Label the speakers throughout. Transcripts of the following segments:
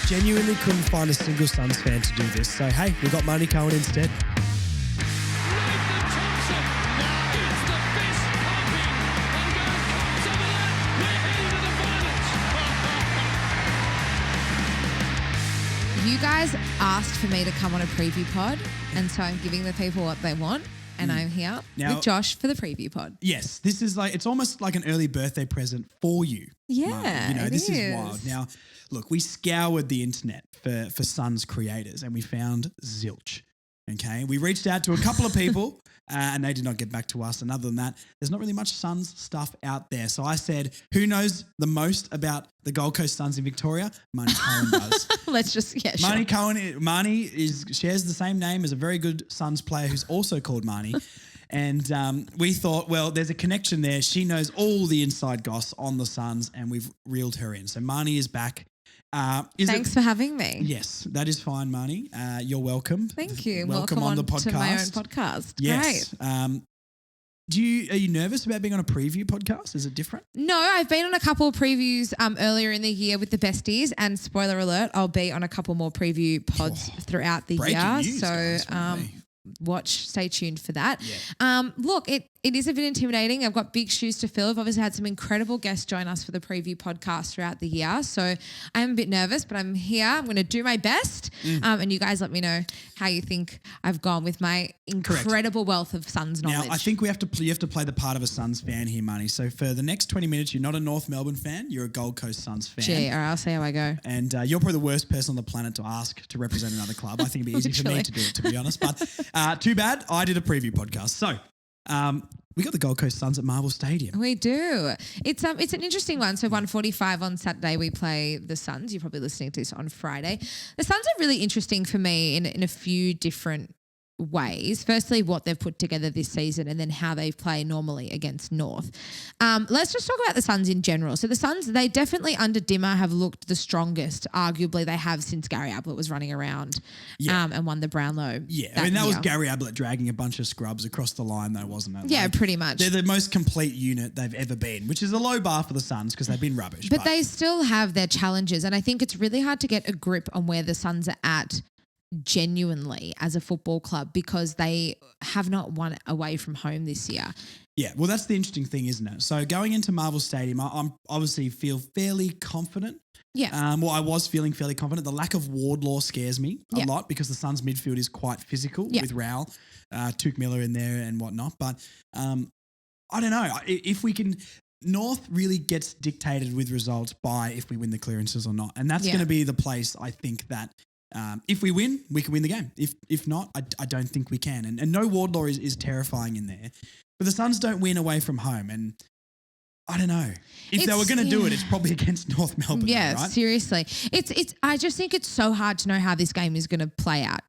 Speaker 1: genuinely couldn't find a single Suns fan to do this. So, hey, we got Marnie Cohen instead.
Speaker 2: You guys asked for me to come on a preview pod, and so I'm giving the people what they want, and I'm here with Josh for the preview pod.
Speaker 1: Yes, this is like, it's almost like an early birthday present for you.
Speaker 2: Yeah,
Speaker 1: Marnie. You know, this is wild. Now, look, we scoured the internet for Suns creators and we found zilch. Okay, we reached out to a couple of people and they did not get back to us. And other than that, there's not really much Suns stuff out there. So I said, who knows the most about the Gold Coast Suns in Victoria? Marnie Cohen does.
Speaker 2: Let's just,
Speaker 1: Marnie Cohen. Marnie shares the same name as a very good Suns player who's also called Marnie. And we thought, well, there's a connection there. She knows all the inside goss on the Suns and we've reeled her in. So Marnie is back.
Speaker 2: Thanks for having me.
Speaker 1: Yes, that is fine, Marnie. You're welcome.
Speaker 2: Thank you.
Speaker 1: Welcome on the podcast.
Speaker 2: To my own podcast.
Speaker 1: Yes.
Speaker 2: Great.
Speaker 1: Are you nervous about being on a preview podcast? Is it different?
Speaker 2: No, I've been on a couple of previews earlier in the year with the besties, and spoiler alert, I'll be on a couple more preview pods throughout the year.
Speaker 1: News,
Speaker 2: so
Speaker 1: guys,
Speaker 2: stay tuned for that.
Speaker 1: Yeah.
Speaker 2: Look, it is a bit intimidating. I've got big shoes to fill. I've obviously had some incredible guests join us for the preview podcast throughout the year. So I'm a bit nervous, but I'm here. I'm going to do my best. And you guys let me know how you think I've gone with my incredible wealth of Suns knowledge.
Speaker 1: Now, I think you have to play the part of a Suns fan here, Marnie. So for the next 20 minutes, you're not a North Melbourne fan. You're a Gold Coast Suns fan.
Speaker 2: Gee, all right, I'll see how I go.
Speaker 1: And you're probably the worst person on the planet to ask to represent another club. I think it'd be easy for me to do it, to be honest. But too bad, I did a preview podcast. So we got the Gold Coast Suns at Marvel Stadium.
Speaker 2: We do. It's an interesting one. So 1:45 on Saturday we play the Suns. You're probably listening to this on Friday. The Suns are really interesting for me in a few different ways. Firstly, what they've put together this season and then how they play normally against North. Let's just talk about the Suns in general. So the Suns, they definitely under Dimmer have looked the strongest, arguably they have since Gary Ablett was running around and won the Brownlow.
Speaker 1: Yeah, I mean, that was Gary Ablett dragging a bunch of scrubs across the line though, wasn't it?
Speaker 2: Yeah, pretty much.
Speaker 1: They're the most complete unit they've ever been, which is a low bar for the Suns because they've been rubbish.
Speaker 2: But they still have their challenges, and I think it's really hard to get a grip on where the Suns are at genuinely as a football club because they have not won away from home this year.
Speaker 1: Yeah, well, that's the interesting thing, isn't it? So going into Marvel Stadium, I'm obviously feel fairly confident.
Speaker 2: Yeah.
Speaker 1: Well, I was feeling fairly confident. The lack of Wardlaw scares me a lot because the Suns midfield is quite physical with Raul, Touk Miller in there and whatnot. But I don't know if we can. North really gets dictated with results by if we win the clearances or not, and that's going to be the place I think that. If we win, we can win the game. If not, I don't think we can. And no Wardlaw is terrifying in there. But the Suns don't win away from home. And I don't know. If they were going to do it, it's probably against North Melbourne.
Speaker 2: Yeah,
Speaker 1: right?
Speaker 2: Seriously. I just think it's so hard to know how this game is going to play out.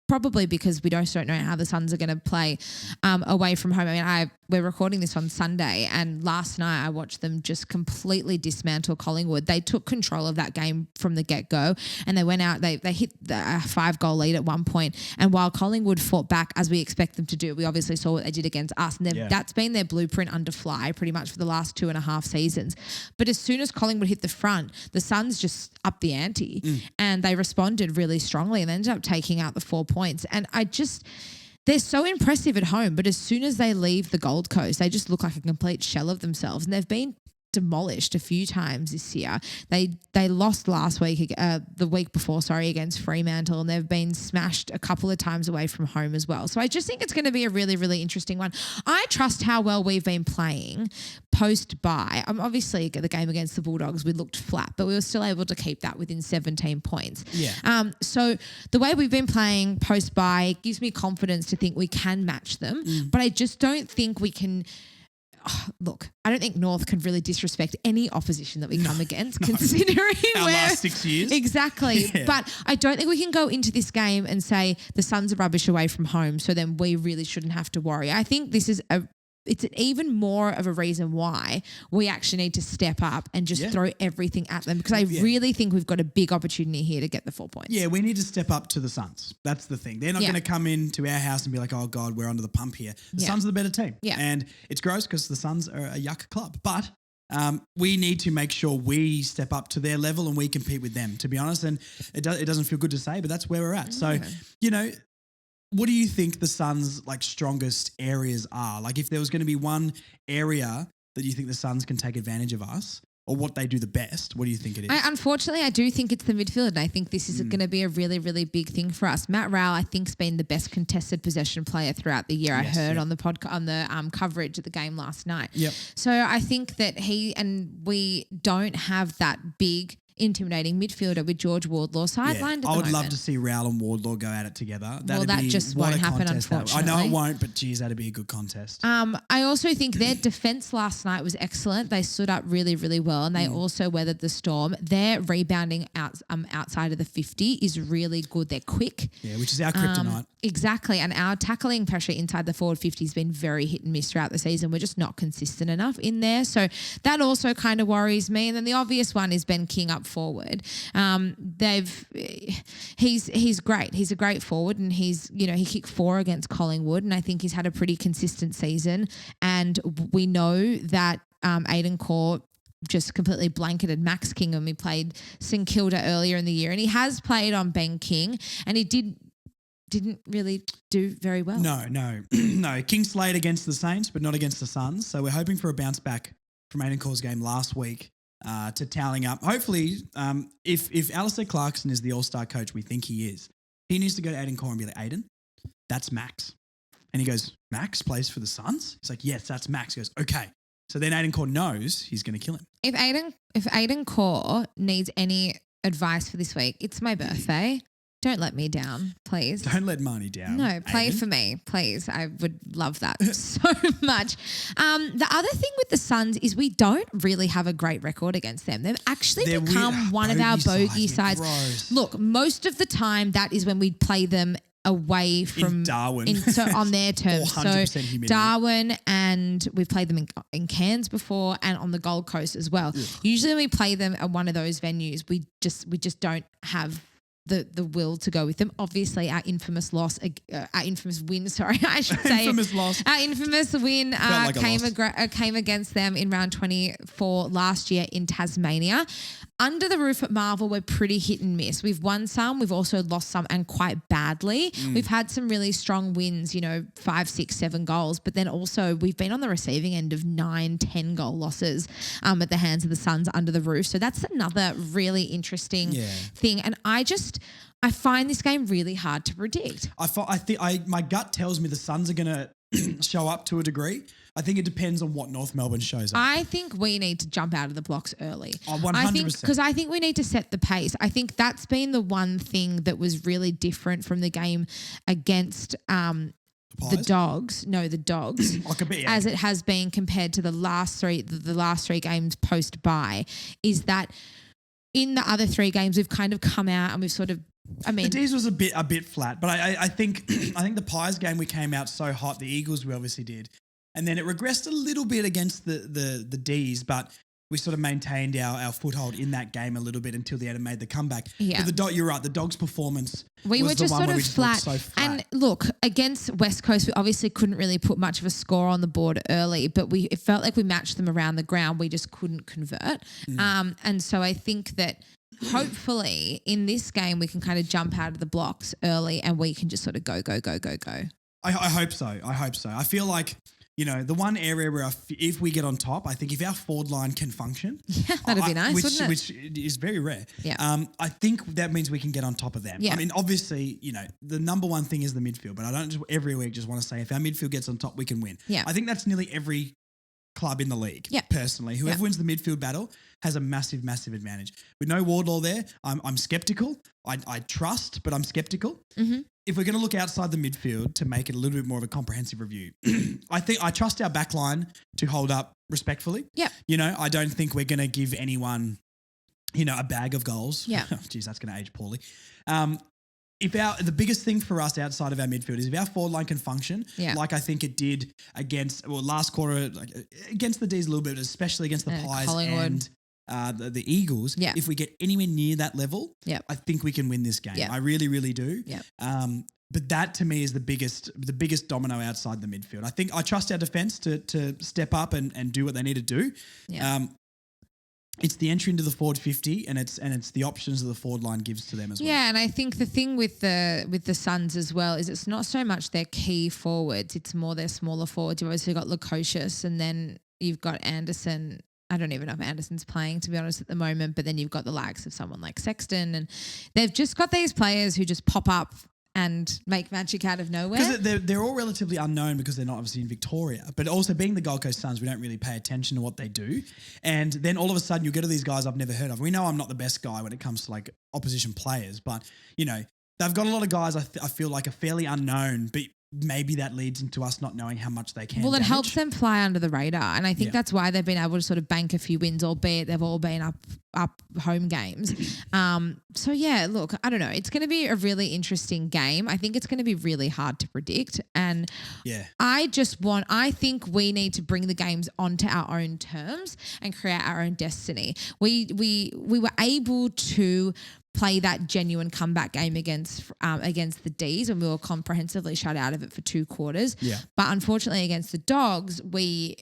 Speaker 2: Probably because we don't know how the Suns are going to play away from home. I mean, we're recording this on Sunday, and last night I watched them just completely dismantle Collingwood. They took control of that game from the get-go, and they went out. They hit the 5-goal lead at one point, and while Collingwood fought back as we expect them to do, we obviously saw what they did against us, and that's been their blueprint under Fly pretty much for the last 2.5 seasons. But as soon as Collingwood hit the front, the Suns just upped the ante, and they responded really strongly and ended up taking out the 4 points. And they're so impressive at home, but as soon as they leave the Gold Coast, they just look like a complete shell of themselves. And they've been demolished a few times this year. They lost last week, the week before, against Fremantle, and they've been smashed a couple of times away from home as well. So I just think it's going to be a really, really interesting one. I trust how well we've been playing post-bye. Obviously, the game against the Bulldogs, we looked flat, but we were still able to keep that within 17 points.
Speaker 1: Yeah.
Speaker 2: So the way we've been playing post-bye gives me confidence to think we can match them, but I just don't think we can. Look, I don't think North can really disrespect any opposition that we come against, considering
Speaker 1: our last 6 years.
Speaker 2: Exactly.
Speaker 1: Yeah.
Speaker 2: But I don't think we can go into this game and say the Suns are rubbish away from home, so then we really shouldn't have to worry. I think this is it's even more of a reason why we actually need to step up and just throw everything at them, because I really think we've got a big opportunity here to get the 4 points.
Speaker 1: Yeah, we need to step up to the Suns. That's the thing. They're not going to come into our house and be like, oh, God, we're under the pump here. The Suns are the better team.
Speaker 2: Yeah.
Speaker 1: And it's gross because the Suns are a yuck club. But we need to make sure we step up to their level and we compete with them, to be honest. And it doesn't feel good to say, but that's where we're at. So, what do you think the Suns' strongest areas are? Like if there was going to be one area that you think the Suns can take advantage of us, or what they do the best, what do you think it is?
Speaker 2: Unfortunately, I do think it's the midfield, and I think this is going to be a really, really big thing for us. Matt Rowell, I think, has been the best contested possession player throughout the year.
Speaker 1: Yes,
Speaker 2: I heard on the coverage of the game last night.
Speaker 1: Yep.
Speaker 2: So I think that we don't have that big intimidating midfielder with George Wardlaw sidelined.
Speaker 1: I would love to see Rowell and Wardlaw go at it together.
Speaker 2: That just won't happen, unfortunately.
Speaker 1: I know it won't, but geez, that'd be a good contest.
Speaker 2: I also think their defense last night was excellent. They stood up really, really well, and they also weathered the storm. Their rebounding outside of the 50 is really good. They're quick.
Speaker 1: Yeah, which is our kryptonite.
Speaker 2: Exactly. And our tackling pressure inside the forward 50 has been very hit and miss throughout the season. We're just not consistent enough in there. So that also kind of worries me. And then the obvious one is Ben King up forward. He's great. He's a great forward, and he kicked 4 against Collingwood, and I think he's had a pretty consistent season. And we know that Aiden Core just completely blanketed Max King when we played St Kilda earlier in the year, and he has played on Ben King, and he didn't really do very well.
Speaker 1: No. King slayed against the Saints, but not against the Suns. So we're hoping for a bounce back from Aiden Core's game last week to tallying up. Hopefully, if Alistair Clarkson is the all-star coach we think he is, he needs to go to Aiden Core and be like, Aiden, that's Max. And he goes, Max plays for the Suns? He's like, yes, that's Max. He goes, okay. So then Aiden Core knows he's going to kill him.
Speaker 2: If Aiden Core needs any advice for this week, it's my birthday. Don't let me down, please.
Speaker 1: Don't let Marnie down.
Speaker 2: No, play
Speaker 1: Aiden.
Speaker 2: for me, please. I would love that so much. The other thing with the Suns is we don't really have a great record against them. They've actually become one of our bogey sides.
Speaker 1: Gross.
Speaker 2: Look, most of the time that is when we play them away from
Speaker 1: in Darwin.
Speaker 2: So on their terms.
Speaker 1: 400%
Speaker 2: So
Speaker 1: humidity.
Speaker 2: Darwin, and we've played them in Cairns before and on the Gold Coast as well. Ugh. Usually when we play them at one of those venues, we just don't have the will to go with them. Obviously, our infamous win, I should say.
Speaker 1: Infamous loss.
Speaker 2: Our infamous win came against them in round 24 last year in Tasmania. Under the roof at Marvel, we're pretty hit and miss. We've won some, we've also lost some, and quite badly. We've had some really strong wins, 5, 6, 7 goals, but then also we've been on the receiving end of 9, 10 goal losses at the hands of the Suns under the roof. So that's another really interesting thing. And I find this game really hard to predict.
Speaker 1: My gut tells me the Suns are going to show up to a degree. I think it depends on what North Melbourne shows up.
Speaker 2: I think we need to jump out of the blocks early.
Speaker 1: 100%.
Speaker 2: Because I think we need to set the pace. I think that's been the one thing that was really different from the game against the Dogs. No, the Dogs. As it has been compared to the last three games post-bye, is that in the other 3 games we've kind of come out and we've sort of, the
Speaker 1: D's was a bit flat, but I think the Pies game we came out so hot. The Eagles we obviously did, and then it regressed a little bit against the D's, but we sort of maintained our foothold in that game a little bit until the end made the comeback.
Speaker 2: Yeah.
Speaker 1: But you're right. The Dogs' performance
Speaker 2: we
Speaker 1: was
Speaker 2: were just
Speaker 1: the one
Speaker 2: sort
Speaker 1: where
Speaker 2: of
Speaker 1: we just
Speaker 2: flat.
Speaker 1: looked so flat.
Speaker 2: And look, against West Coast, we obviously couldn't really put much of a score on the board early, but it felt like we matched them around the ground. We just couldn't convert. And so I think that hopefully in this game we can kind of jump out of the blocks early and we can just sort of go.
Speaker 1: I hope so. I feel like, the one area where if we get on top, I think if our forward line can function.
Speaker 2: Yeah, that'd be nice, wouldn't it?
Speaker 1: Which is very rare.
Speaker 2: Yeah.
Speaker 1: I think that means we can get on top of them.
Speaker 2: Yeah.
Speaker 1: I mean, obviously, the number one thing is the midfield, but I don't just every week just want to say if our midfield gets on top, we can win.
Speaker 2: Yeah.
Speaker 1: I think that's nearly every club in the league.
Speaker 2: Yeah.
Speaker 1: Personally, whoever wins the midfield battle has a massive, massive advantage. With no Wardlaw there, I'm skeptical. I trust, but I'm skeptical.
Speaker 2: Mm-hmm.
Speaker 1: If we're going to look outside the midfield to make it a little bit more of a comprehensive review, I trust our back line to hold up respectfully.
Speaker 2: Yeah.
Speaker 1: I don't think we're going to give anyone, a bag of goals.
Speaker 2: Yeah.
Speaker 1: Geez, that's going to age poorly. The biggest thing for us outside of our midfield is if our forward line can function, like I think it did last quarter, against the D's a little bit, especially against the Pies
Speaker 2: Collingwood.
Speaker 1: And the Eagles.
Speaker 2: Yeah.
Speaker 1: If we get anywhere near that level, I think we can win this game.
Speaker 2: Yeah.
Speaker 1: I really, really do.
Speaker 2: Yeah.
Speaker 1: But that to me is the biggest domino outside the midfield. I think I trust our defense to step up and do what they need to do.
Speaker 2: Yeah.
Speaker 1: It's the entry into the forward 50 and it's the options that the forward line gives to them as well.
Speaker 2: Yeah, and I think the thing with the Suns as well is it's not so much their key forwards, it's more their smaller forwards. You've obviously got Lukosius and then you've got Anderson. I don't even know if Anderson's playing, to be honest, at the moment, but then you've got the likes of someone like Sexton, and they've just got these players who just pop up and make magic out of nowhere.
Speaker 1: Because they're all relatively unknown because they're not obviously in Victoria. But also being the Gold Coast Suns, we don't really pay attention to what they do. And then all of a sudden you get to these guys I've never heard of. We know I'm not the best guy when it comes to like opposition players, but you know, they've got a lot of guys I feel like are fairly unknown, but maybe that leads into us not knowing how much they can.
Speaker 2: Well, it
Speaker 1: damage.
Speaker 2: helps them fly under the radar. And I think that's why they've been able to sort of bank a few wins, albeit they've all been up home games. So yeah, look, I don't know. It's going to be a really interesting game. I think it's going to be really hard to predict. And I think we need to bring the games onto our own terms and create our own destiny. We were able to play that genuine comeback game against the D's when we were comprehensively shut out of it for 2 quarters. Yeah. But unfortunately against the Dogs, we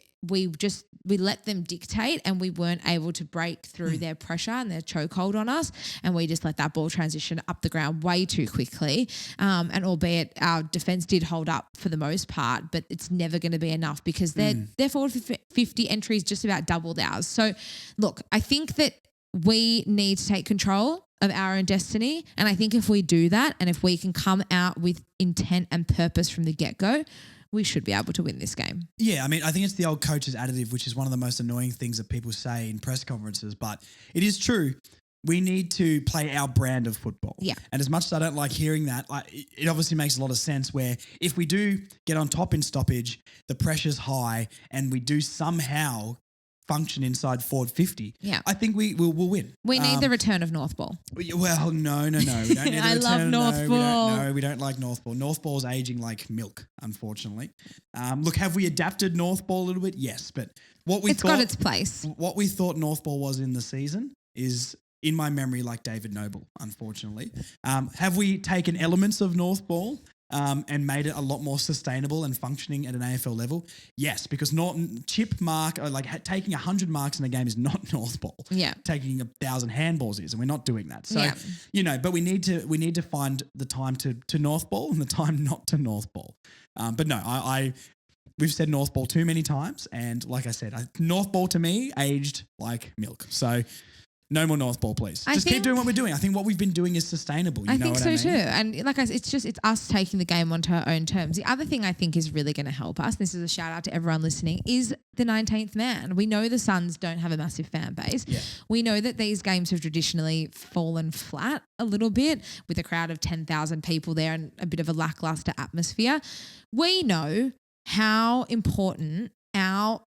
Speaker 2: let them dictate and we weren't able to break through their pressure and their chokehold on us, and we just let that ball transition up the ground way too quickly. And albeit our defence did hold up for the most part, but it's never going to be enough because their forward 50 entry is just about doubled ours. So look, I think that we need to take control of our own destiny. And I think if we do that and if we can come out with intent and purpose from the get-go, we should be able to win this game.
Speaker 1: Yeah, I mean, I think it's the old coach's additive, which is one of the most annoying things that people say in press conferences, but it is true. We need to play our brand of football.
Speaker 2: Yeah.
Speaker 1: And as much as I don't like hearing that, it obviously makes a lot of sense where if we do get on top in stoppage, the pressure's high and we do somehow function inside forward 50, I think we'll win.
Speaker 2: We need the return of North Ball.
Speaker 1: Well, no. We don't need the return.
Speaker 2: I love North Ball.
Speaker 1: No, we don't like North Ball. North Ball's aging like milk, unfortunately. Look, have we adapted North Ball a little bit? Yes, but it's
Speaker 2: got its place.
Speaker 1: What we thought North Ball was in the season is, in my memory, like David Noble, unfortunately. Have we taken elements of North Ball and made it a lot more sustainable and functioning at an AFL level? Yes, because chip mark, or like taking 100 marks in a game is not North Ball. Yeah, taking 1,000 handballs is, and we're not doing that. So but we need to find the time to North Ball and the time not to North Ball. But no, we've said North Ball too many times, and like I said, North Ball to me aged like milk. So. No more North Ball, please. Just keep doing what we're doing. I think what we've been doing is sustainable. I think so too.
Speaker 2: And like I said, it's us taking the game onto our own terms. The other thing I think is really going to help us, this is a shout out to everyone listening, is the 19th man. We know the Suns don't have a massive fan base. Yeah. We know that these games have traditionally fallen flat a little bit with a crowd of 10,000 people there and a bit of a lackluster atmosphere. We know how important our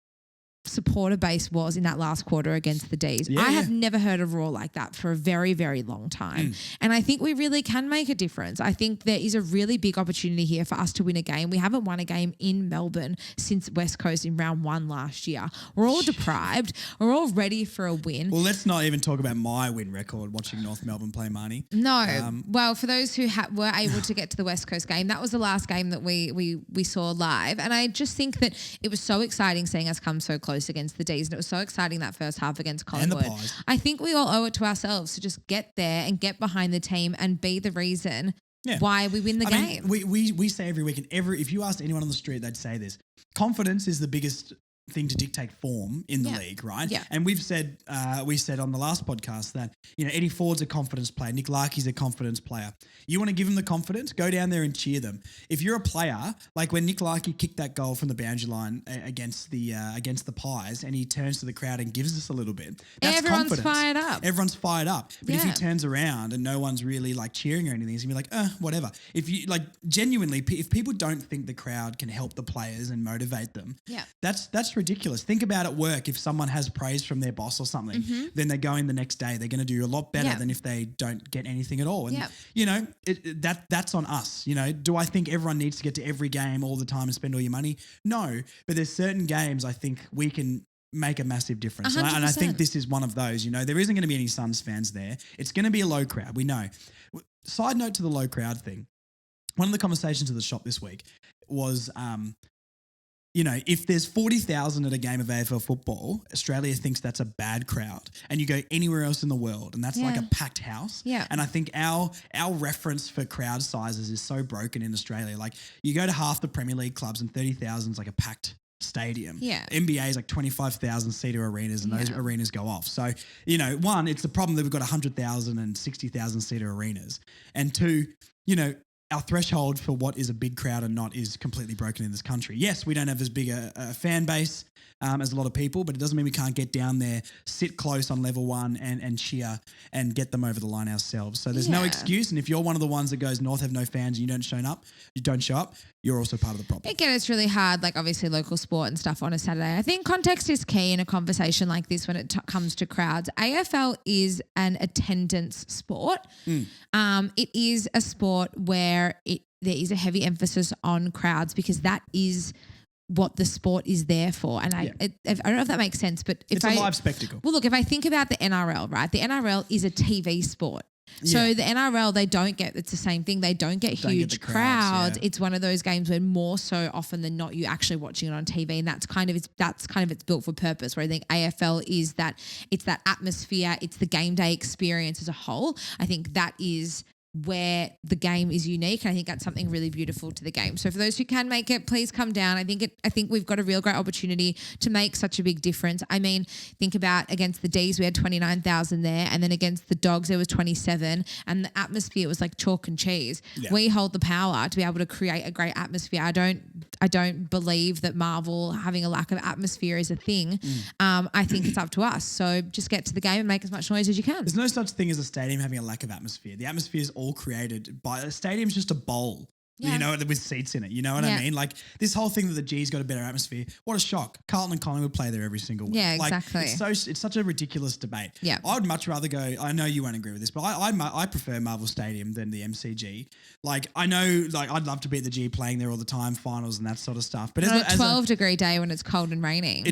Speaker 2: supporter base was in that last quarter against the D's. I have never heard a roar like that for a very, very long time. And I think we really can make a difference. I think there is a really big opportunity here for us to win a game. We haven't won a game in Melbourne since West Coast in round 1 last year. We're all deprived. We're all ready for a win.
Speaker 1: Well, let's not even talk about my win record watching North Melbourne play Marnie.
Speaker 2: No. Well, for those who were able to get to the West Coast game, that was the last game that we saw live. And I just think that it was so exciting seeing us come so close against the D's, and it was so exciting that first half against Collingwood. And the Pies. I think we all owe it to ourselves to just get there and get behind the team and be the reason why we win the game.
Speaker 1: We say every week, and if you asked anyone on the street, they'd say this. Confidence is the biggest thing to dictate form in the league, right? Yeah. And we said on the last podcast that, Eddie Ford's a confidence player. Nick Larkey's a confidence player. You want to give them the confidence? Go down there and cheer them. If you're a player, like when Nick Larkey kicked that goal from the boundary line against the Pies, and he turns to the crowd and gives us a little bit, that's
Speaker 2: Everyone's
Speaker 1: confidence.
Speaker 2: fired up.
Speaker 1: Everyone's fired up. But if he turns around and no one's really like cheering or anything, he's gonna be like, whatever. If you like genuinely, if people don't think the crowd can help the players and motivate them, that's ridiculous. Think about at work, if someone has praise from their boss or something, then they go in the next day, they're going to do a lot better than if they don't get anything at all. And that's on us. Do I think everyone needs to get to every game all the time and spend all your money? No, but there's certain games I think we can make a massive difference. And I think this is one of those. There isn't going to be any Suns fans there. It's going to be a low crowd. We know. Side note to the low crowd thing. One of the conversations at the shop this week was if there's 40,000 at a game of AFL football, Australia thinks that's a bad crowd. And you go anywhere else in the world and that's like a packed house.
Speaker 2: Yeah.
Speaker 1: And I think our reference for crowd sizes is so broken in Australia. Like you go to half the Premier League clubs and 30,000 is like a packed stadium.
Speaker 2: Yeah.
Speaker 1: NBA is like 25,000 seater arenas and those arenas go off. So, one, it's the problem that we've got 100,000 and 60,000 seater arenas. And two, our threshold for what is a big crowd and not is completely broken in this country. Yes, we don't have as big a fan base as a lot of people, but it doesn't mean we can't get down there, sit close on level one and cheer and get them over the line ourselves. So there's no excuse. And if you're one of the ones that goes North have no fans and you don't show up, you're also part of the problem.
Speaker 2: Again, it's really hard, like obviously local sport and stuff on a Saturday. I think context is key in a conversation like this when it comes to crowds. AFL is an attendance sport. It is a sport where there is a heavy emphasis on crowds because that is what the sport is there for. And I don't know if that makes sense, but
Speaker 1: it's a live spectacle.
Speaker 2: Well, look, if I think about the NRL, right? The NRL is a TV sport. So the NRL, it's the same thing. They don't get huge crowds. Yeah. It's one of those games where more so often than not, you're actually watching it on TV, and that's kind of it's built for purpose. Where I think AFL is it's that atmosphere, it's the game day experience as a whole. I think that is where the game is unique, and I think that's something really beautiful to the game. So for those who can make it, please come down. I think we've got a real great opportunity to make such a big difference. I mean, think about against the D's, we had 29,000 there, and then against the Dogs there was 27, and the atmosphere was like chalk and cheese. Yeah. We hold the power to be able to create a great atmosphere. I don't believe that Marvel having a lack of atmosphere is a thing. I think it's up to us. So just get to the game and make as much noise as you can.
Speaker 1: There's no such thing as a stadium having a lack of atmosphere. The atmosphere is all created by a stadium's just a bowl. Yeah. With seats in it. You know what I mean? Like this whole thing that the G's got a better atmosphere. What a shock. Carlton and Collingwood play there every single week.
Speaker 2: Yeah, exactly.
Speaker 1: It's such a ridiculous debate.
Speaker 2: Yeah.
Speaker 1: I would much rather go, I know you won't agree with this, but I prefer Marvel Stadium than the MCG. Like I know, like I'd love to be at the G playing there all the time, finals and that sort of stuff. But
Speaker 2: on a 12-degree day when it's cold and raining,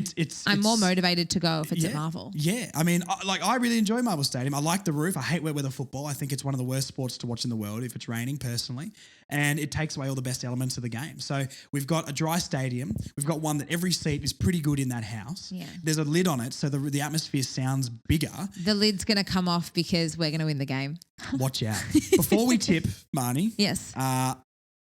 Speaker 2: I'm more motivated to go if it's at Marvel.
Speaker 1: Yeah. I mean, I really enjoy Marvel Stadium. I like the roof. I hate wet weather football. I think it's one of the worst sports to watch in the world if it's raining personally. And it takes away all the best elements of the game. So we've got a dry stadium. We've got one that every seat is pretty good in that house. Yeah. There's a lid on it, so the atmosphere sounds bigger.
Speaker 2: The lid's going to come off because we're going to win the game.
Speaker 1: Watch out. Before we tip, Marnie.
Speaker 2: Yes.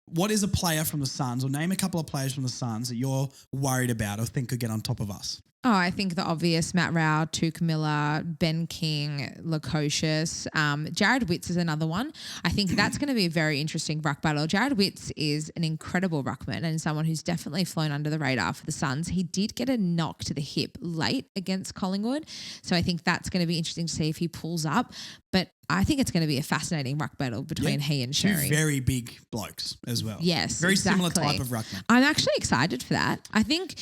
Speaker 1: What is a player from the Suns, or name a couple of players from the Suns that you're worried about or think could get on top of us?
Speaker 2: Oh, I think the obvious: Matt Rao, Tuke Miller, Ben King, Lukosius. Jared Witts is another one. I think that's going to be a very interesting ruck battle. Jared Witts is an incredible ruckman and someone who's definitely flown under the radar for the Suns. He did get a knock to the hip late against Collingwood, so I think that's going to be interesting to see if he pulls up. But I think it's going to be a fascinating ruck battle between he and Sherry.
Speaker 1: Two very big blokes as well.
Speaker 2: Yes,
Speaker 1: very similar type of ruckman.
Speaker 2: I'm actually excited for that. I think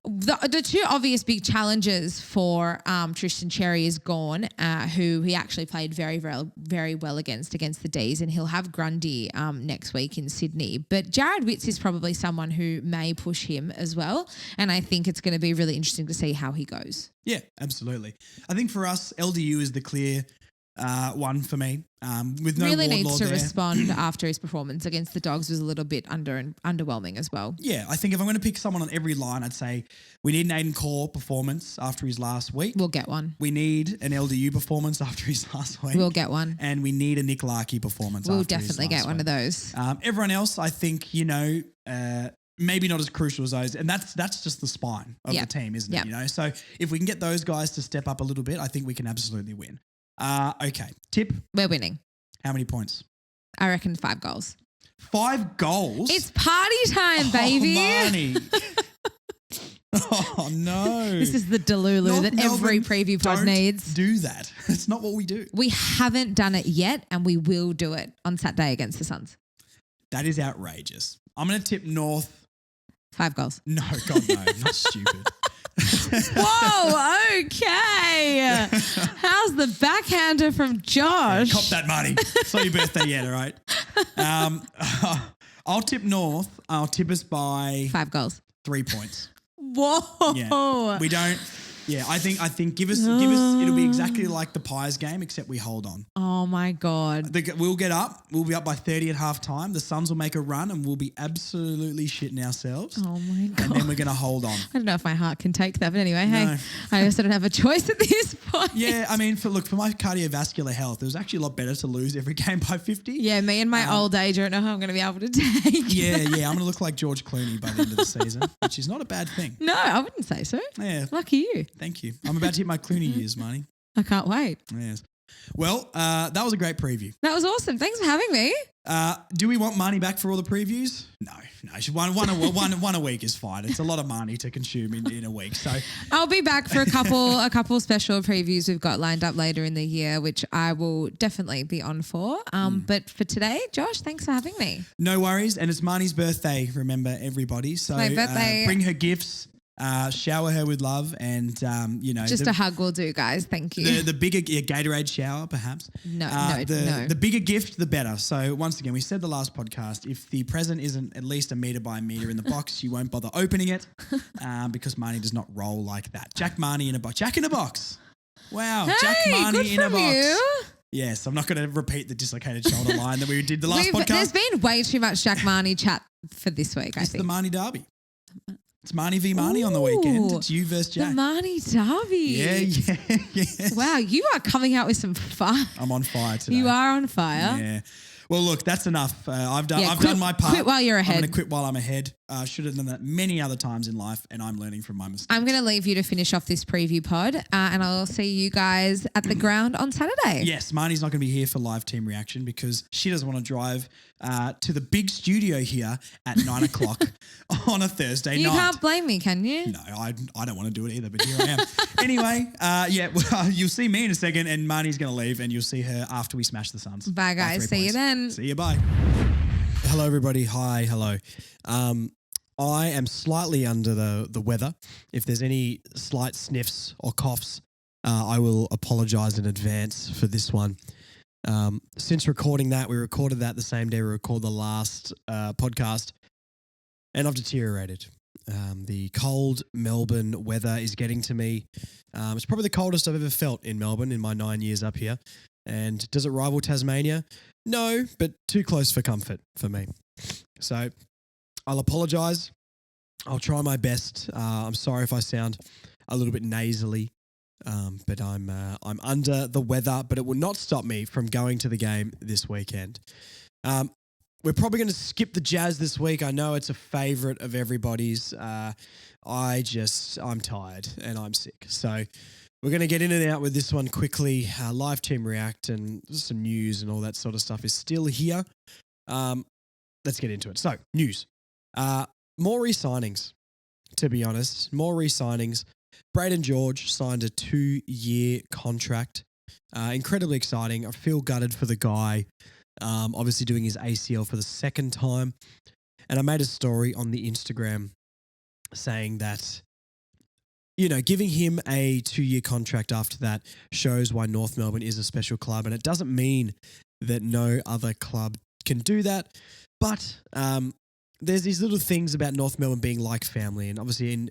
Speaker 2: the two obvious big challenges for Tristan Cherry is Gawn, who he actually played very, very, very well against the D's, and he'll have Grundy next week in Sydney. But Jared Witts is probably someone who may push him as well, and I think it's going to be really interesting to see how he goes.
Speaker 1: Yeah, absolutely. I think for us, LDU is the clear one for me. With no
Speaker 2: really
Speaker 1: Wardlaw
Speaker 2: needs to
Speaker 1: there.
Speaker 2: respond after his performance against the Dogs was a little bit underwhelming as well.
Speaker 1: Yeah, I think if I'm going to pick someone on every line, I'd say we need an Aiden Core performance after his last week.
Speaker 2: We'll get one.
Speaker 1: We need an LDU performance after his last week.
Speaker 2: We'll get one.
Speaker 1: And we need a Nick Larkey performance
Speaker 2: we'll
Speaker 1: after his last week.
Speaker 2: We'll definitely get one of those.
Speaker 1: Everyone else, I think, maybe not as crucial as those. And that's just the spine of the team, isn't it? So if we can get those guys to step up a little bit, I think we can absolutely win. Okay. Tip.
Speaker 2: We're winning.
Speaker 1: How many points?
Speaker 2: I reckon 5 goals.
Speaker 1: 5 goals?
Speaker 2: It's party time, baby.
Speaker 1: Marnie. Oh, no.
Speaker 2: This is the Delulu that every preview pod needs.
Speaker 1: Do that. It's not what we do.
Speaker 2: We haven't done it yet, and we will do it on Saturday against the Suns.
Speaker 1: That is outrageous. I'm going to tip North.
Speaker 2: 5 goals.
Speaker 1: No, God, no. Not stupid.
Speaker 2: Whoa, okay. How's the backhander from Josh?
Speaker 1: Yeah, cop that money. It's not your birthday yet, all right? I'll tip North. I'll tip us by
Speaker 2: 5 goals.
Speaker 1: 3 points.
Speaker 2: Whoa.
Speaker 1: Yeah. We don't. Yeah, I think give us it'll be exactly like the Pies game, except we hold on.
Speaker 2: Oh my God.
Speaker 1: We'll get up. We'll be up by 30 at halftime. The Suns will make a run and we'll be absolutely shitting ourselves.
Speaker 2: Oh my God.
Speaker 1: And then we're going to hold on.
Speaker 2: I don't know if my heart can take that, but anyway, hey,
Speaker 1: No.
Speaker 2: I guess I don't have a choice at this point.
Speaker 1: Yeah, I mean, for my cardiovascular health, it was actually a lot better to lose every game by 50.
Speaker 2: Yeah, me and my old age, I don't know how I'm going to be able to take.
Speaker 1: Yeah, I'm going to look like George Clooney by the end of the season, which is not a bad thing.
Speaker 2: No, I wouldn't say so.
Speaker 1: Yeah.
Speaker 2: Lucky you.
Speaker 1: Thank you. I'm about to hit my Clooney years, Marnie.
Speaker 2: I can't wait.
Speaker 1: Yes. Well, that was a great preview.
Speaker 2: That was awesome. Thanks for having me.
Speaker 1: Do we want Marnie back for all the previews? No. One a week is fine. It's a lot of Marnie to consume in a week. So
Speaker 2: I'll be back for a couple special previews we've got lined up later in the year, which I will definitely be on for. But for today, Josh, thanks for having me.
Speaker 1: No worries. And it's Marnie's birthday, remember, everybody. So
Speaker 2: My birthday.
Speaker 1: Bring her gifts. Shower her with love and,
Speaker 2: Just a hug will do, guys. Thank you.
Speaker 1: The bigger Gatorade shower, perhaps.
Speaker 2: No.
Speaker 1: The bigger gift, the better. So once again, we said the last podcast, if the present isn't at least a metre by a metre in the box, you won't bother opening it because Marnie does not roll like that. Jack Marnie in a box. Jack in a box. Wow.
Speaker 2: Hey,
Speaker 1: Jack Marnie
Speaker 2: good
Speaker 1: in a
Speaker 2: from
Speaker 1: box.
Speaker 2: you.
Speaker 1: Yes, I'm not going to repeat the dislocated shoulder line that we did the last podcast.
Speaker 2: There's been way too much Jack Marnie chat for this week, I
Speaker 1: It's
Speaker 2: think.
Speaker 1: the Marnie Derby. It's Marnie v Marnie on the weekend. It's you versus Jack.
Speaker 2: The Marnie Derby.
Speaker 1: Yeah.
Speaker 2: Wow, you are coming out with some fun.
Speaker 1: I'm on fire today.
Speaker 2: You are on fire.
Speaker 1: Yeah. Well, look, that's enough. I've done
Speaker 2: quit,
Speaker 1: my part.
Speaker 2: Quit while you're ahead.
Speaker 1: I'm going to quit while I'm ahead. Should have done that many other times in life, and I'm learning from my mistakes.
Speaker 2: I'm going to leave you to finish off this preview pod, and I'll see you guys at the ground on Saturday.
Speaker 1: Yes, Marnie's not going to be here for live team reaction because she doesn't want to drive to the big studio here at 9 o'clock on a Thursday
Speaker 2: You
Speaker 1: night.
Speaker 2: can't blame me, can you?
Speaker 1: No, I don't want to do it either, but here I am. Anyway, you'll see me in a second, and Marnie's going to leave, and you'll see her after we smash the Suns.
Speaker 2: Bye, guys. See you then.
Speaker 1: See you. Bye. Hello, everybody. Hi. Hello. I am slightly under the weather. If there's any slight sniffs or coughs, I will apologise in advance for this one. Since recording that, we recorded that the same day we recorded the last podcast, and I've deteriorated. The cold Melbourne weather is getting to me. It's probably the coldest I've ever felt in Melbourne in my 9 years up here. And does it rival Tasmania? No, but too close for comfort for me. So I'll apologise. I'll try my best. I'm sorry if I sound a little bit nasally, but I'm under the weather. But it will not stop me from going to the game this weekend. We're probably going to skip the Jazz this week. I know it's a favourite of everybody's. I'm tired and I'm sick. So we're going to get in and out with this one quickly. Live team react and some news and all that sort of stuff is still here. Let's get into it. So, news. More re-signings, to be honest. More re-signings. Braden George signed a 2-year contract. Incredibly exciting. I feel gutted for the guy. Obviously doing his ACL for the second time. And I made a story on the Instagram saying that, giving him a 2-year contract after that shows why North Melbourne is a special club. And it doesn't mean that no other club can do that. But there's these little things about North Melbourne being like family. And obviously in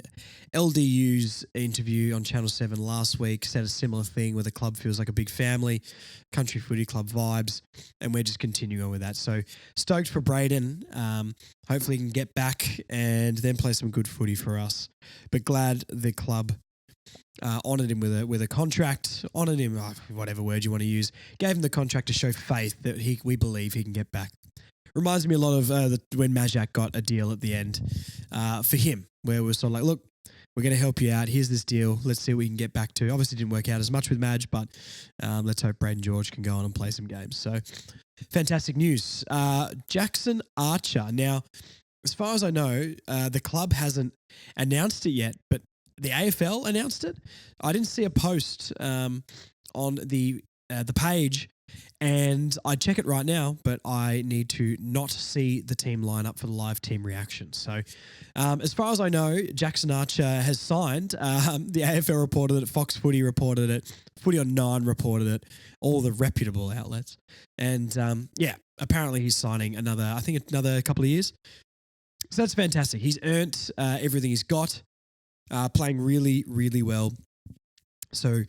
Speaker 1: LDU's interview on Channel 7 last week said a similar thing where the club feels like a big family, country footy club vibes, and we're just continuing on with that. So stoked for Braden. Hopefully he can get back and then play some good footy for us. But glad the club honoured him with a contract, honoured him, whatever word you want to use, gave him the contract to show faith that we believe he can get back. Reminds me a lot of when Majak got a deal at the end for him, where we're sort of like, look, we're going to help you out. Here's this deal. Let's see what we can get back to. Obviously, it didn't work out as much with Maj, but let's hope Braden George can go on and play some games. So, fantastic news. Jackson Archer. Now, as far as I know, the club hasn't announced it yet, but the AFL announced it. I didn't see a post on the page. And I check it right now, but I need to not see the team line up for the live team reaction. So as far as I know, Jackson Archer has signed. The AFL reported it, Fox Footy reported it, Footy on 9 reported it, all the reputable outlets. And apparently he's signing another couple of years. So that's fantastic. He's earned everything he's got, playing really, really well.
Speaker 3: So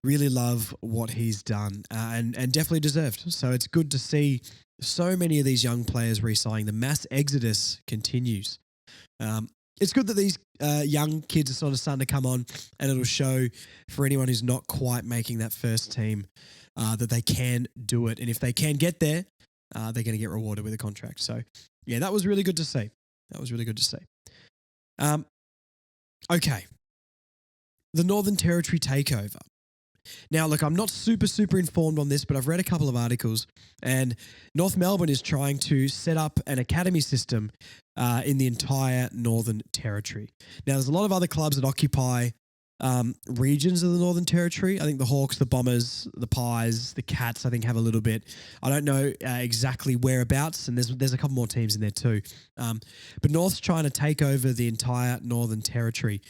Speaker 3: really love what he's done and definitely deserved. So it's good to see so many of these young players re-signing. The mass exodus continues. It's good that these young kids are sort of starting to come on, and it'll show for anyone who's not quite making that first team that they can do it. And if they can get there, they're going to get rewarded with a contract. So, yeah, that was really good to see. Okay. The Northern Territory takeover. Now, look, I'm not super informed on this, but I've read a couple of articles, and North Melbourne is trying to set up an academy system in the entire Northern Territory. Now, there's a lot of other clubs that occupy regions of the Northern Territory. I think the Hawks, the Bombers, the Pies, the Cats, I think have a little bit. I don't know exactly whereabouts, and there's a couple more teams in there too. But North's trying to take over the entire Northern Territory,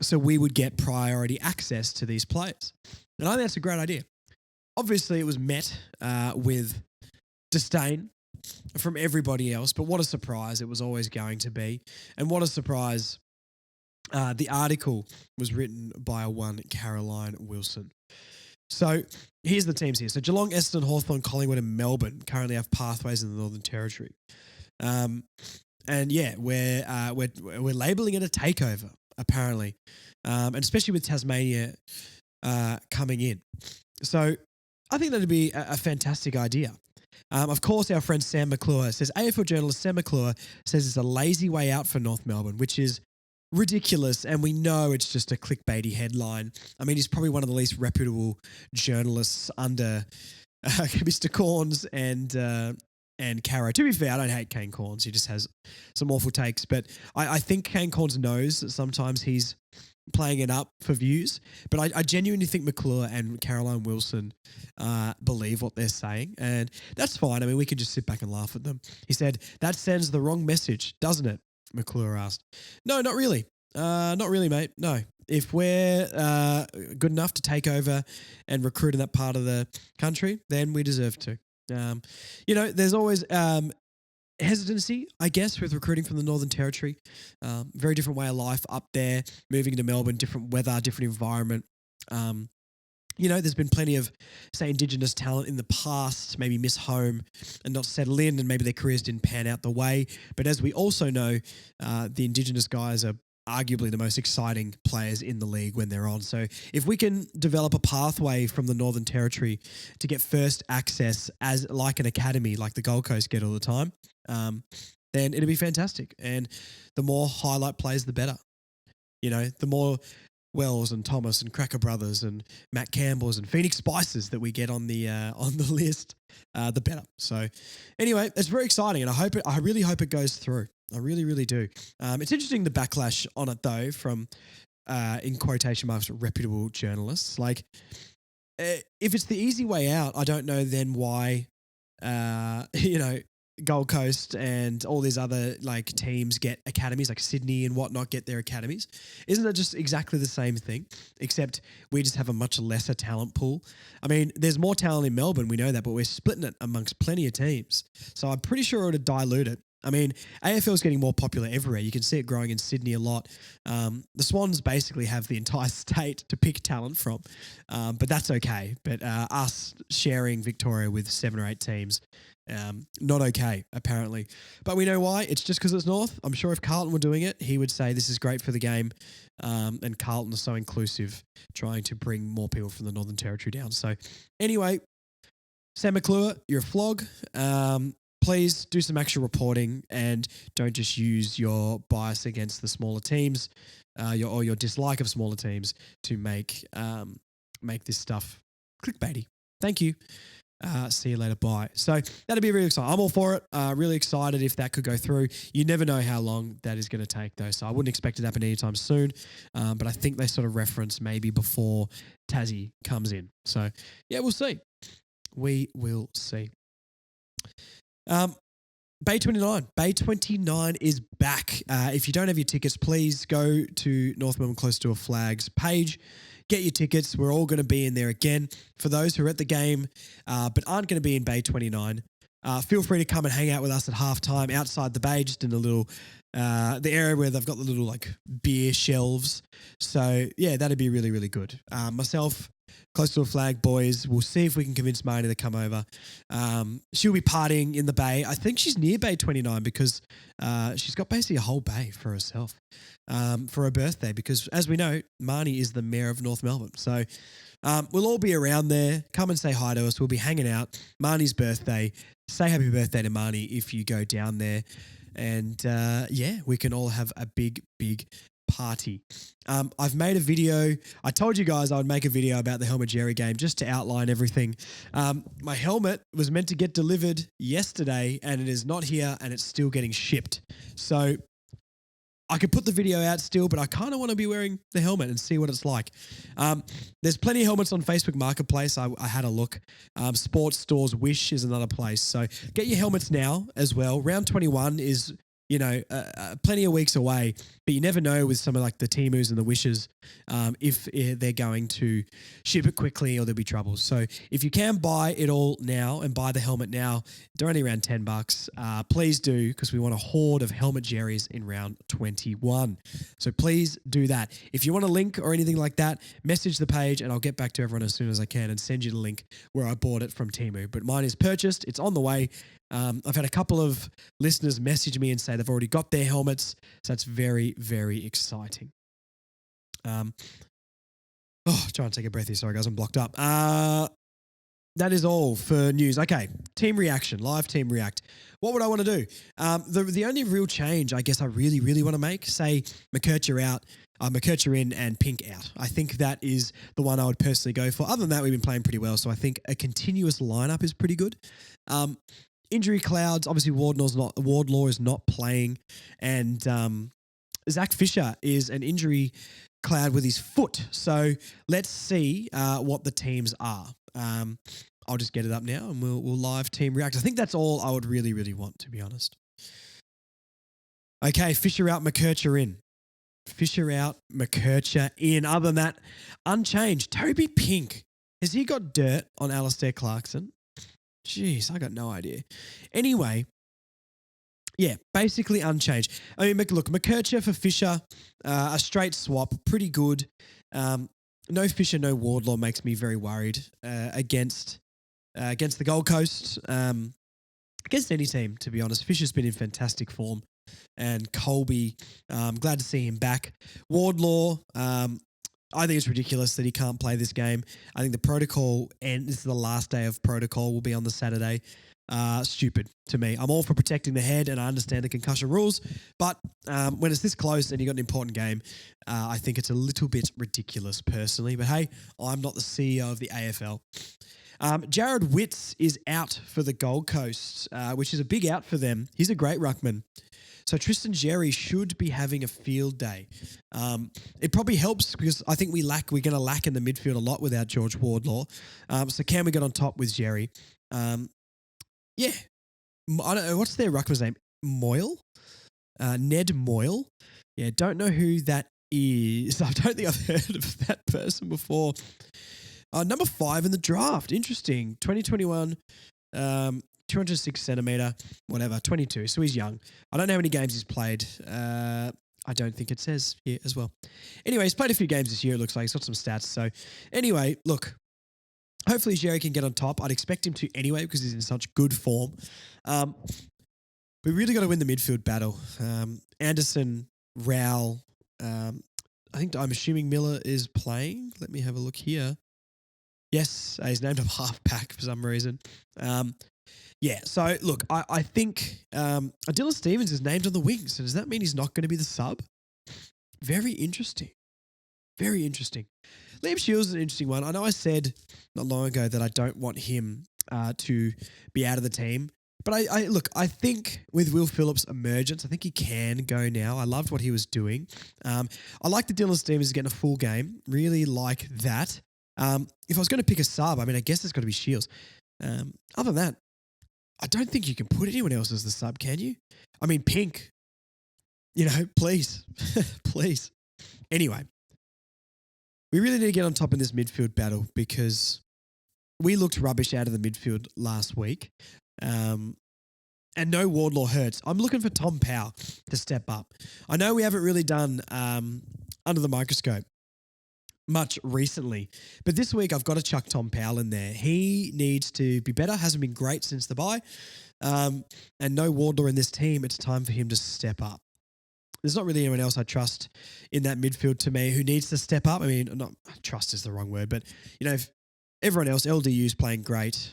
Speaker 3: so we would get priority access to these players. And I think that's a great idea. Obviously, it was met with disdain from everybody else, but what a surprise it was always going to be. And what a surprise the article was written by one Caroline Wilson. So here's the teams here. So Geelong, Essendon, Hawthorn, Collingwood and Melbourne currently have pathways in the Northern Territory. And yeah, we're labelling it a takeover, apparently, and especially with Tasmania coming in. So I think that'd be a fantastic idea. Of course, our friend Sam McClure says, AFL journalist Sam McClure says it's a lazy way out for North Melbourne, which is ridiculous, and we know it's just a clickbaity headline. I mean, he's probably one of the least reputable journalists under Mr. Corns and Caro. To be fair, I don't hate Kane Corns. He just has some awful takes, but I think Kane Corns knows that sometimes he's playing it up for views, but I genuinely think McClure and Caroline Wilson believe what they're saying, and that's fine. I mean, we can just sit back and laugh at them. He said, that sends the wrong message, doesn't it? McClure asked. No, not really. Not really, mate. No. If we're good enough to take over and recruit in that part of the country, then we deserve to. There's always hesitancy, I guess, with recruiting from the Northern Territory. Very different way of life up there, moving to Melbourne, different weather, different environment. There's been plenty of, say, Indigenous talent in the past, maybe miss home and not settle in, and maybe their careers didn't pan out the way. But as we also know, the Indigenous guys are arguably the most exciting players in the league when they're on. So if we can develop a pathway from the Northern Territory to get first access as like an academy, like the Gold Coast get all the time, then it'll be fantastic. And the more highlight plays, the better. The more Wells and Thomas and Cracker Brothers and Matt Campbell's and Phoenix Spices that we get on the list, the better. So anyway, it's very exciting, and I really hope it goes through. I really, really do. It's interesting the backlash on it though from in quotation marks reputable journalists. Like, if it's the easy way out, I don't know then why Gold Coast and all these other like teams get academies, like Sydney and whatnot get their academies. Isn't it just exactly the same thing, except we just have a much lesser talent pool? I mean, there's more talent in Melbourne, we know that, but we're splitting it amongst plenty of teams. So I'm pretty sure it would dilute it. I mean, AFL is getting more popular everywhere. You can see it growing in Sydney a lot. The Swans basically have the entire state to pick talent from, but that's okay. But us sharing Victoria with 7 or 8 teams, not okay, apparently. But we know why. It's just because it's North. I'm sure if Carlton were doing it, he would say this is great for the game. And Carlton is so inclusive, trying to bring more people from the Northern Territory down. So anyway, Sam McClure, you're a flog. Please do some actual reporting and don't just use your bias against the smaller teams, or your dislike of smaller teams to make this stuff clickbaity. Thank you. See you later. Bye. So that'd be really exciting. I'm all for it. Really excited if that could go through. You never know how long that is going to take though. So I wouldn't expect it to happen anytime soon. But I think they sort of reference maybe before Tassie comes in. So yeah, we'll see. We will see. Bay 29. Bay 29 is back. If you don't have your tickets, please go to North Melbourne Close to a Flags page. Get your tickets. We're all going to be in there again. For those who are at the game but aren't going to be in Bay 29, feel free to come and hang out with us at halftime outside the bay, just in the little the area where they've got the little like beer shelves. So yeah, that'd be really, really good. Myself, Close to a Flag boys, we'll see if we can convince Marnie to come over. She'll be partying in the bay. I think she's near Bay 29 because she's got basically a whole bay for herself for her birthday, because as we know, Marnie is the mayor of North Melbourne. So we'll all be around there. Come and say hi to us. We'll be hanging out. Marnie's birthday. Say happy birthday to Marnie if you go down there. And yeah, we can all have a big, big party. I've made a video. I told you guys I would make a video about the Helmet Jerry game just to outline everything. My helmet was meant to get delivered yesterday and it is not here and it's still getting shipped. So I could put the video out still, but I kind of want to be wearing the helmet and see what it's like. There's plenty of helmets on Facebook Marketplace. I had a look. Sports Stores Wish is another place. So get your helmets now as well. Round 21 is, you know, plenty of weeks away, but you never know with some of like the Temus and the Wishes if they're going to ship it quickly or there'll be trouble. So if you can buy it all now and buy the helmet now, they're only around $10. Please do, because we want a horde of Helmet Jerrys in round 21. So please do that. If you want a link or anything like that, message the page and I'll get back to everyone as soon as I can and send you the link where I bought it from Temu. But mine is purchased. It's on the way. I've had a couple of listeners message me and say they've already got their helmets. So that's very, very exciting. Trying to take a breath here. Sorry, guys, I'm blocked up. That is all for news. Okay, team reaction, live team react. What would I want to do? The only real change I guess I really, really want to make, say McKercher out, McKercher in and Pink out. I think that is the one I would personally go for. Other than that, we've been playing pretty well. So I think a continuous lineup is pretty good. Injury clouds, obviously Wardlaw is not playing, and Zach Fisher is an injury cloud with his foot. So let's see what the teams are. I'll just get it up now and we'll live team react. I think that's all I would really, really want, to be honest. Okay, Fisher out, McKercher in. Fisher out, McKercher in. Other than that, unchanged. Toby Pink. Has he got dirt on Alistair Clarkson? Jeez, I got no idea. Anyway, yeah, basically unchanged. I mean, look, McKercher for Fisher, a straight swap, pretty good. No Fisher, no Wardlaw makes me very worried against the Gold Coast, against any team, to be honest. Fisher's been in fantastic form. And Colby, glad to see him back. Wardlaw, I think it's ridiculous that he can't play this game. I think the protocol, and this is the last day of protocol, will be on the Saturday. Stupid to me. I'm all for protecting the head, and I understand the concussion rules, but when it's this close and you got an important game, I think it's a little bit ridiculous personally. But hey, I'm not the CEO of the AFL. Jared Witts is out for the Gold Coast, which is a big out for them. He's a great ruckman. So Tristan Jerry should be having a field day. It probably helps because I think we're going to lack in the midfield a lot without George Wardlaw. So can we get on top with Jerry? Yeah. I don't know. What's their ruckman's name? Moyle? Ned Moyle? Yeah, don't know who that is. I don't think I've heard of that person before. Number 5 in the draft. Interesting. 2021. 206 centimetre, whatever, 22. So he's young. I don't know how many games he's played. I don't think it says here as well. Anyway, he's played a few games this year, it looks like. He's got some stats. So anyway, look, hopefully Jerry can get on top. I'd expect him to anyway because he's in such good form. We really got to win the midfield battle. Anderson, Rowell, I'm assuming Miller is playing. Let me have a look here. Yes, he's named him halfback for some reason. Yeah, so look, I think Dylan Stevens is named on the wings. So does that mean he's not going to be the sub? Very interesting. Very interesting. Liam Shields is an interesting one. I know I said not long ago that I don't want him to be out of the team. But I think with Will Phillips' emergence, I think he can go now. I loved what he was doing. I like that Dylan Stevens is getting a full game. Really like that. If I was going to pick a sub, I mean, I guess it's got to be Shields. Other than that, I don't think you can put anyone else as the sub, can you? I mean, Pink, please, please. Anyway, we really need to get on top in this midfield battle because we looked rubbish out of the midfield last week. and no Wardlaw hurts, I'm looking for Tom Powell to step up. I know we haven't really done under the microscope much recently, but this week I've got to chuck Tom Powell in there. He needs to be better. Hasn't been great since the bye. And no Wardlaw in this team. It's time for him to step up. There's not really anyone else I trust in that midfield to me who needs to step up. I mean, not trust is the wrong word, but if everyone else, LDU's playing great.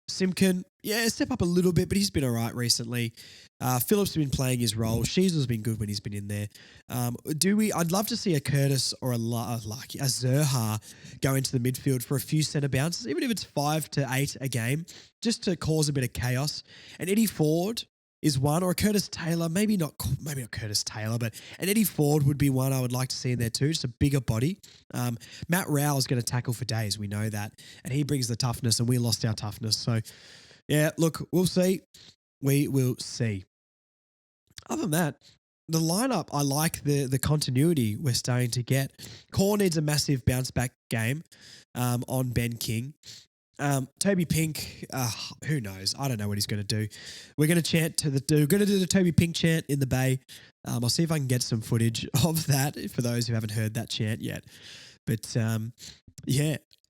Speaker 3: Simkin, step up a little bit, but he's been all right recently. Phillips has been playing his role. Sheasel's been good when he's been in there. I'd love to see a Curtis or a Zerha go into the midfield for a few centre bounces, even if it's 5 to 8 a game, just to cause a bit of chaos. And Eddie Ford is one, or a Curtis Taylor, maybe not Curtis Taylor, but an Eddie Ford would be one I would like to see in there too, just a bigger body. Matt Rowell is going to tackle for days, we know that, and he brings the toughness, and we lost our toughness. So, look, we'll see. We will see. Other than that, the lineup, I like the continuity we're starting to get. Core needs a massive bounce back game on Ben King. Toby Pink, who knows? I don't know what he's going to do. We're going to we're going to do the Toby Pink chant in the Bay. I'll see if I can get some footage of that for those who haven't heard that chant yet. But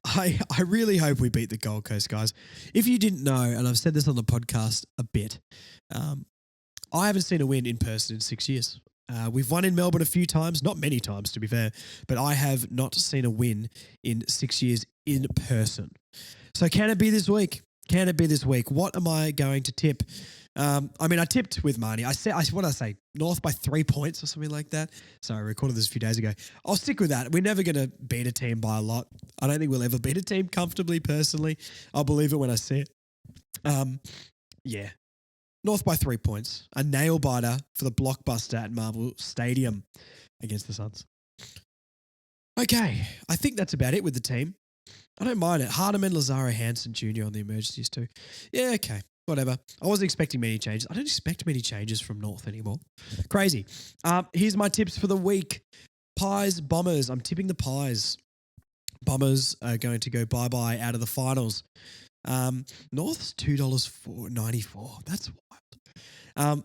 Speaker 3: I really hope we beat the Gold Coast, guys. If you didn't know, and I've said this on the podcast a bit, I haven't seen a win in person in 6 years. We've won in Melbourne a few times, not many times to be fair, but I have not seen a win in 6 years in person. So can it be this week? Can it be this week? What am I going to tip? I tipped with Marnie. What did I say? North by 3 points or something like that. Sorry, I recorded this a few days ago. I'll stick with that. We're never going to beat a team by a lot. I don't think we'll ever beat a team comfortably, personally. I'll believe it when I see it. North by 3 points. A nail biter for the blockbuster at Marvel Stadium against the Suns. Okay, I think that's about it with the team. I don't mind it. Hardeman, Lazaro, Hansen Jr. on the emergencies too. Yeah, okay. Whatever. I wasn't expecting many changes. I don't expect many changes from North anymore. Crazy. Here's my tips for the week. Pies, Bombers. I'm tipping the Pies. Bombers are going to go bye-bye out of the finals. North's $2.94. That's wild.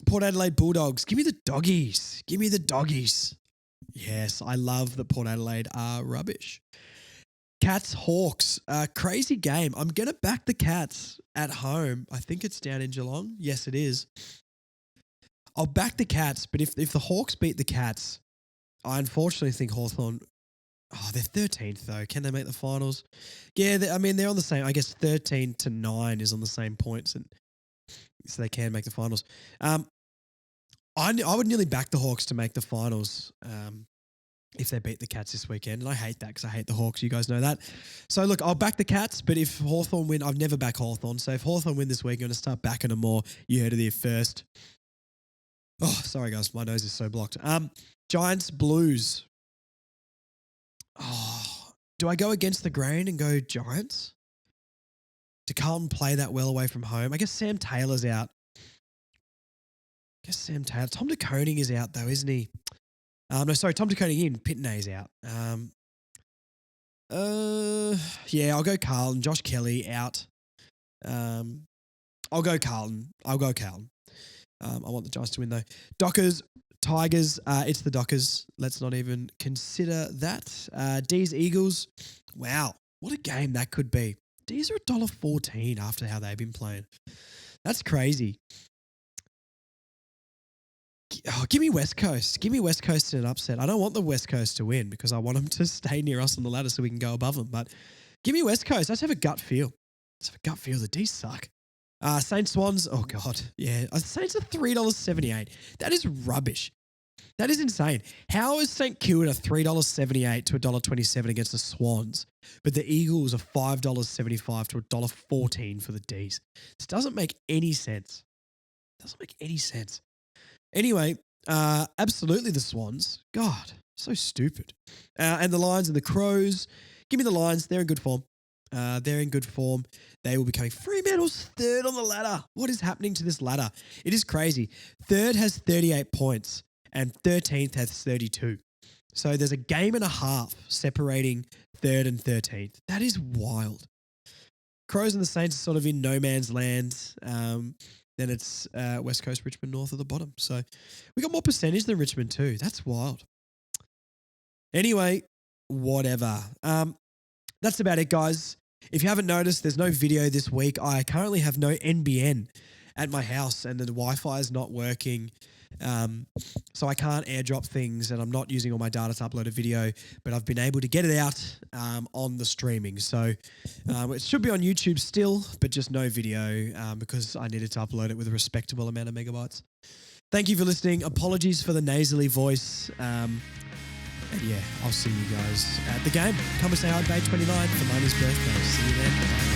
Speaker 3: Port Adelaide Bulldogs. Give me the doggies. Give me the doggies. Yes, I love that Port Adelaide are rubbish. Cats, Hawks, crazy game. I'm going to back the Cats at home. I think it's down in Geelong. Yes, it is. I'll back the Cats, but if the Hawks beat the Cats, I unfortunately think Hawthorn. They're 13th though. Can they make the finals? Yeah, they're on the same. I guess 13 to 9 is on the same points, and so they can make the finals. I would nearly back the Hawks to make the finals. If they beat the Cats this weekend. And I hate that because I hate the Hawks. You guys know that. So, look, I'll back the Cats, but if Hawthorn win, I've never backed Hawthorn. So, if Hawthorn win this week, I'm going to start backing them more. You heard it here first. Oh, sorry, guys. My nose is so blocked. Giants, Blues. Oh, do I go against the grain and go Giants? Do Carlton play that well away from home? I guess Sam Taylor's out. Tom De Koning is out, though, isn't he? Tom De Koning in. Pitney's out. I'll go Carlton. Josh Kelly out. I'll go Carlton. I want the Giants to win, though. Dockers, Tigers. It's the Dockers. Let's not even consider that. D's, Eagles. Wow. What a game that could be. D's are $1.14 after how they've been playing. That's crazy. Give me West Coast. Give me West Coast in an upset. I don't want the West Coast to win because I want them to stay near us on the ladder so we can go above them. But give me West Coast. Let's have a gut feel. The D's suck. Saints, Swans. Oh, God. Yeah. Saints are $3.78. That is rubbish. That is insane. How is St Kilda $3.78 to $1.27 against the Swans, but the Eagles are $5.75 to $1.14 for the D's? This doesn't make any sense. Anyway, absolutely the Swans. God, so stupid. And the Lions and the Crows. Give me the Lions. They're in good form. They will be coming. Fremantle's third on the ladder. What is happening to this ladder? It is crazy. Third has 38 points and 13th has 32. So there's a game and a half separating third and 13th. That is wild. Crows and the Saints are sort of in no man's land. Then it's West Coast Richmond north of the bottom. So we got more percentage than Richmond too. That's wild. Anyway, whatever. That's about it, guys. If you haven't noticed, there's no video this week. I currently have no NBN at my house and the Wi-Fi is not working. So I can't airdrop things and I'm not using all my data to upload a video, but I've been able to get it out on the streaming. So it should be on YouTube still, but just no video because I needed to upload it with a respectable amount of megabytes. Thank you for listening. Apologies for the nasally voice. And yeah, I'll see you guys at the game. Come and say hi, Bay 29 for Marnie's birthday. See you then.